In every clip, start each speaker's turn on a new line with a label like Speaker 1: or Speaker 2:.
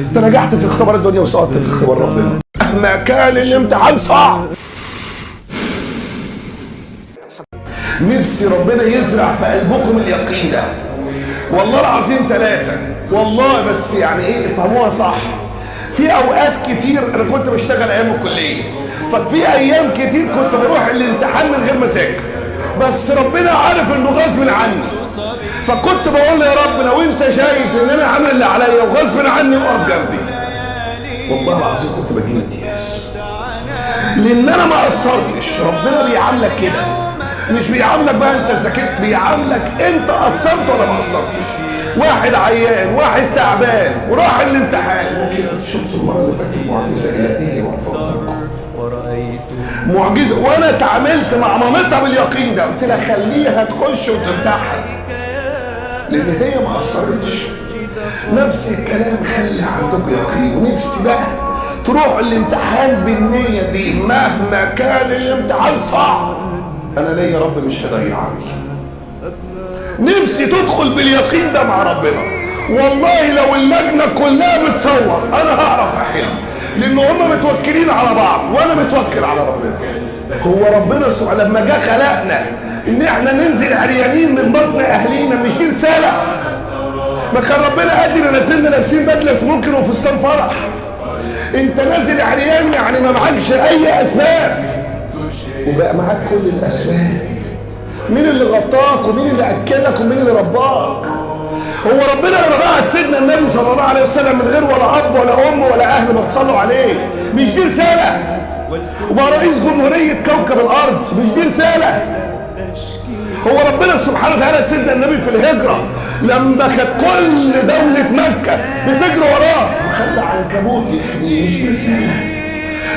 Speaker 1: انت نجحت في اختبار الدنيا وسقطت في اختبار ربنا. مهما كان الامتحان صعب. نفسي ربنا يزرع في قلبكم اليقين ده. والله العظيم ثلاثة، والله بس يعني ايه افهموها صح. في اوقات كتير انا كنت بشتغل ايام الكلية، ففي ايام كتير كنت بروح الامتحان من غير ما اذاكر، بس ربنا عارف انه غصب عني. فكنت بقول يا رب لو انت شايف ان انا عامل اللي عليا وغصب عني اقف جنبي. والله العظيم كنت بجيب امتياز لان انا ما قصرتش. ربنا بيعاملك كده، مش بيعاملك بقى انت ذاكرت، بيعاملك انت قصرت ولا ما قصرتش. واحد عيان، واحد تعبان وراح الامتحان. ممكن شفت المره اللي فاتت معجزه الهيه وفضلكم معجزه، وانا اتعاملت مع مامتها باليقين ده. قلت لها خليها تخش وتمتحن لان هي ما قصرتش. نفس الكلام، خلي عندكم يقين. ونفسي بقى تروحوا الامتحان بالنيه دي مهما كان الامتحان صعب. انا ليا يا رب مش هضيعني. نفسي تدخل باليقين ده مع ربنا. والله لو اللجنه كلها بتصور انا هعرف احل، لان هم متوكلين على بعض وانا متوكل على ربنا. هو ربنا سبحانه لما جه خلقنا ان احنا ننزل عريانين من بطن اهلينا، مش دي رساله؟ ما كان ربنا قادر ينزلنا لابسين بدله سموكن وفستان فرح. انت نازل عريان يعني ما معكش اي اسباب، وبقى معاك كل الاسباب. مين اللي غطاك ومين اللي اكلك ومين اللي رباك؟ هو ربنا لما بعت سيدنا النبي صلى الله عليه وسلم من غير ولا اب ولا ام ولا اهل ما تصلوا عليه، مش دي رساله؟ وبقى رئيس جمهوريه كوكب الارض، مش دي رساله؟ هو ربنا سبحانه وتعالى سيدنا النبي في الهجره لما كانت كل دوله مكه بتجري وراه وخلى عنكبوت يحميه، مش دي رساله؟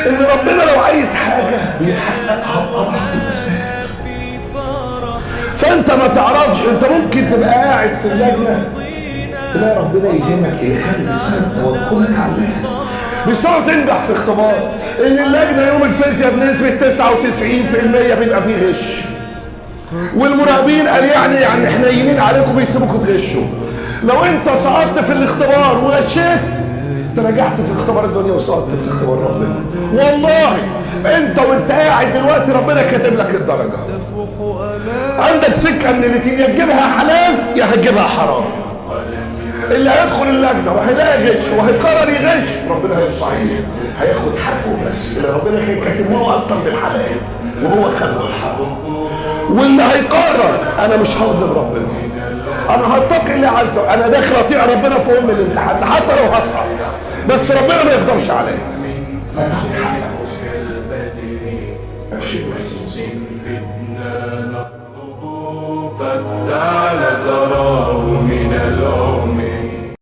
Speaker 1: ان ربنا لو عايز حاجه بيحققها بأضعف الاسباب. فانت ما تعرفش، انت ممكن تبقى قاعد في اللجنه تلاقي ربنا يهمك يخلي لسانك توكلك على الله. بيصير تنجح في اختبار ان اللجنه يوم الفيزياء بنسبه 99% بيبقى فيه غش، والمراقبين قال يعني حنينين عليكم بيسيبوكم تغشوا. لو انت سقطت في الاختبار وغشيت انت نجحت في اختبار الدنيا وسقطت في اختبار ربنا. والله انت وانت قاعد دلوقتي ربنا كاتب لك الدرجه. عندك سكه من الاتنين، يا تجيبها حلال يا هتجيبها حرام. اللي هيدخل اللجنه وهيلاقي غش وهيقرر يغش ربنا هيرفع عينيه، هياخد حقه، بس اللي ربنا كان كاتب له اصلا بالحلال وهو خد الحرام. واللي هيقرر انا مش هغضب ربنا، انا هتقي الله عز وجل، انا داخل اطيع ربنا في ام الامتحان حتى لو هسقط، بس ربنا ما يقدرش عليا. هتاخد حقك ابشر.